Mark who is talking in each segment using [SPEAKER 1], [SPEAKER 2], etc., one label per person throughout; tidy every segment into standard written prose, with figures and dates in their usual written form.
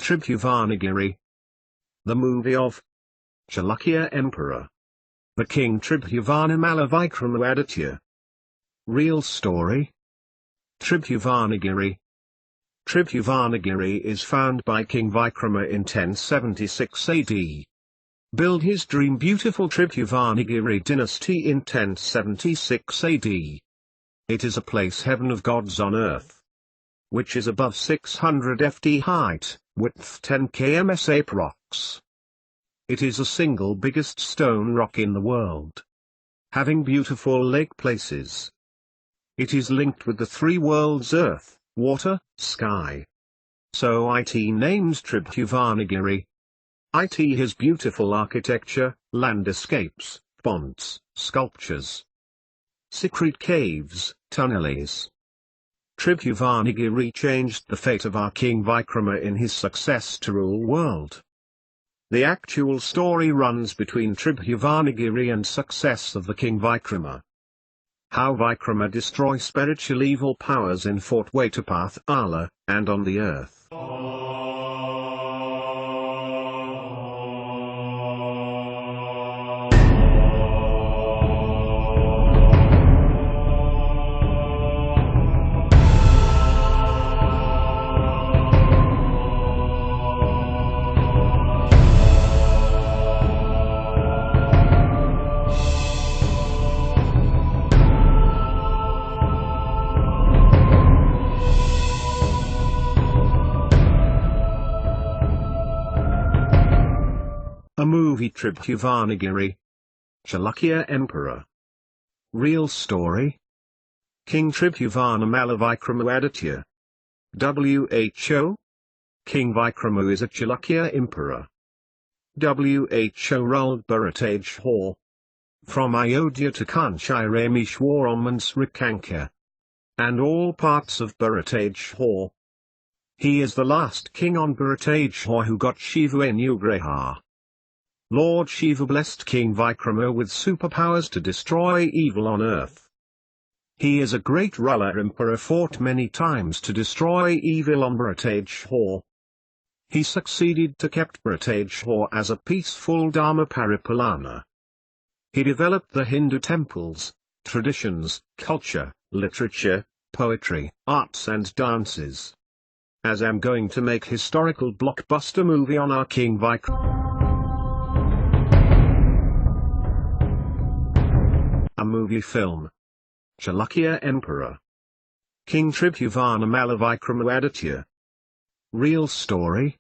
[SPEAKER 1] Tribhuvanagiri. The movie of Chalukya Emperor. The King Tribhuvanamalla Vikrama Aditya. Real story. Tribhuvanagiri. Tribhuvanagiri is found by King Vikrama in 1076 AD. Build his dream beautiful Tribhuvanagiri dynasty in 1076 AD. It is a place heaven of gods on earth, which is above 600 ft height, width 10 km APROX. It is the single biggest stone rock in the world, having beautiful lake places. It is linked with the three worlds earth, water, sky. So it names Tribhuvanagiri. It has beautiful architecture, landscapes, ponds, sculptures, secret caves, tunnels. Tribhuvanagiri changed the fate of our King Vikrama in his success to rule world. The actual story runs between Tribhuvanagiri and success of the King Vikrama. How Vikrama destroys spiritual evil powers in Fort Way to PATHALA, and on the earth. A movie Tribhuvanagiri. Chalukya Emperor. Real story. King Tribhuvanamalla Vikrama Aditya. WHO. King Vikrama is a Chalukya Emperor. WHO ruled Bharatage from Ayodhya to Kanchi Rameshwar and Srikanka, and all parts of Bharatage. He is the last king on Bharatage who got Shiva Anugraha. Lord Shiva blessed King Vikrama with superpowers to destroy evil on earth. He is a great ruler emperor, fought many times to destroy evil on Bharatage. He succeeded to kept Bharatage as a peaceful Dharma Paripalana. He developed the Hindu temples, traditions, culture, literature, poetry, arts and dances. As I'm going to make historical blockbuster movie on our King Vikrama. A movie film. Chalukya Emperor. King Tribhuvanamalla Vikrama Aditya. Real story.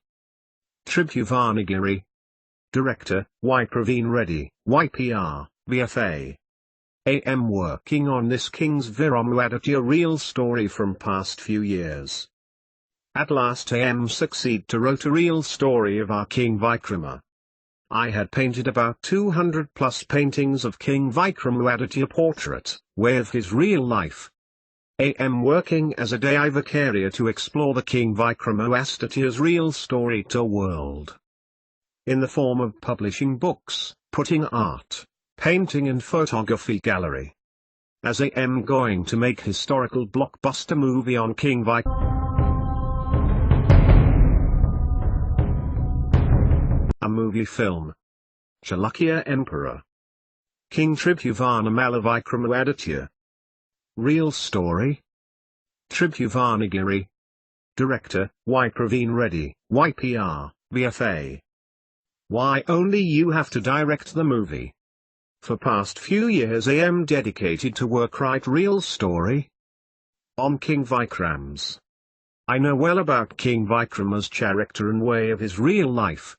[SPEAKER 1] Tribhuvanagiri. Director, Y. Praveen Reddy, YPR, VFA. AM working on this King's Vikrama Aditya real story from past few years. At last AM succeed to wrote a real story of our King Vikrama. I had painted about 200 plus paintings of King Vikrama Aditya portrait, with his real life. AM working as a Daivakarya to explore the King Vikrama Aditya's real story to world. In the form of publishing books, putting art, painting and photography gallery. As AM going to make historical blockbuster movie on King Vikrama. A movie film. Chalukya Emperor. King Tribhuvanamalla Vikrama Aditya. Real story. Tribhuvanagiri. Director, Y. Praveen Reddy, YPR, VFA. Why only you have to direct the movie? For past few years AM dedicated to work write real story on King Vikrams. I know well about King Vikrama's character and way of his real life.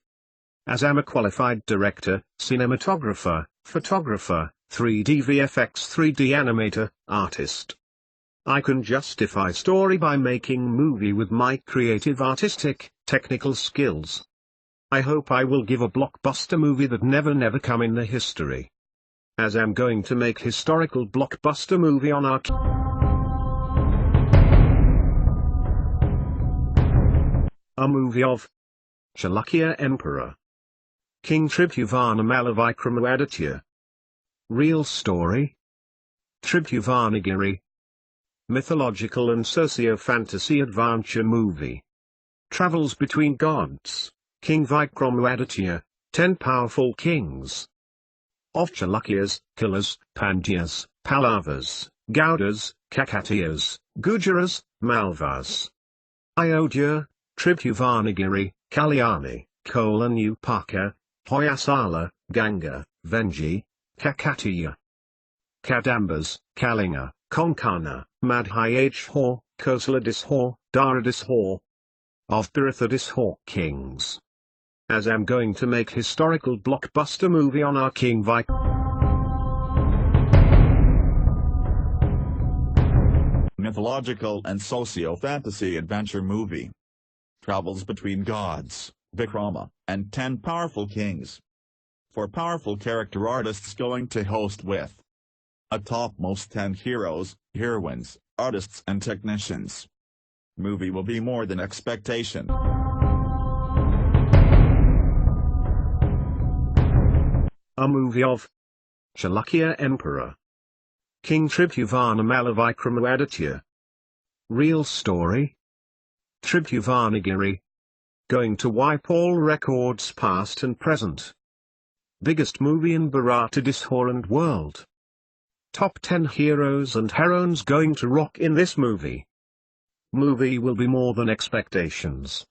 [SPEAKER 1] As I'm a qualified director, cinematographer, photographer, 3D VFX 3D animator, artist. I can justify story by making movie with my creative artistic, technical skills. I hope I will give a blockbuster movie that never come in the history. As I'm going to make historical blockbuster movie on our a movie of Chalukya Emperor. King Tribhuvanamalla Vikrama Aditya. Real story. Tribhuvanagiri. Mythological and socio-fantasy adventure movie. Travels between gods, King Vikrama Aditya, 10 powerful kings. Of Chalukyas, Killers, Pandyas, Pallavas, Gaudas, Kakatiyas, Gujaras, Malvas. Ayodhya, Tribhuvanagiri, Kalyani, Kolanupaka, Hoysala, Ganga, Venji, Kakatiya. Kadambas, Kalinga, Konkana, Madhyadishwar, Kosaladishwar, Dharadishwar. Of Birathadishwar kings. As I'm going to make historical blockbuster movie on our King
[SPEAKER 2] Mythological and socio-fantasy adventure movie. Travels between gods, Vikrama, and 10 powerful kings. 4 powerful character artists going to host with a topmost 10 heroes, heroines, artists and technicians. Movie will be more than expectation.
[SPEAKER 1] A movie of Chalukya Emperor. King Tribhuvanamalla Vikrama Aditya. Real story. Tribhuvanagiri. Going to wipe all records past and present. Biggest movie in Bharatadishwar and world. Top 10 heroes and heroines going to rock in this movie. Movie will be more than expectations.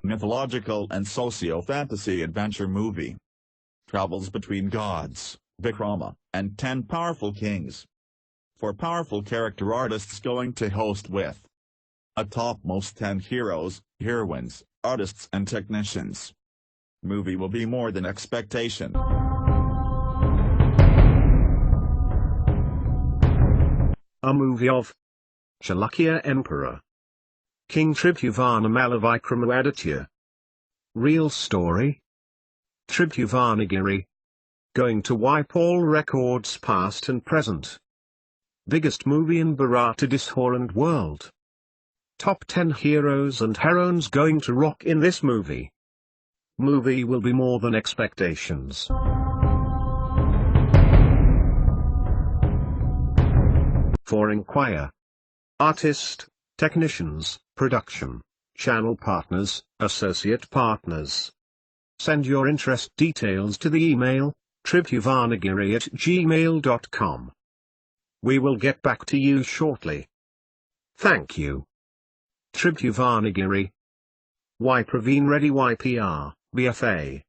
[SPEAKER 2] Mythological and socio-fantasy adventure movie. Travels between gods, Vikrama, and 10 powerful kings. 4 powerful character artists going to host with a topmost 10 heroes, heroines, artists and technicians. Movie will be more than expectation.
[SPEAKER 1] A movie of Chalukya Emperor. King Tribhuvanamalla Vikrama Aditya. Real story. Tribhuvanagiri. Going to wipe all records past and present. Biggest movie in Bharatadishwar and world. Top 10 heroes and heroines going to rock in this movie. Movie will be more than expectations. For inquire. Artist, technicians, production, channel partners, associate partners. Send your interest details to the email, tribhuvanagiri@gmail.com. We will get back to you shortly. Thank you. Tribhuvanagiri. Y Praveen Reddy YPR, BFA.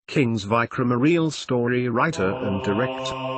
[SPEAKER 1] King's Vikrama, real story writer and director.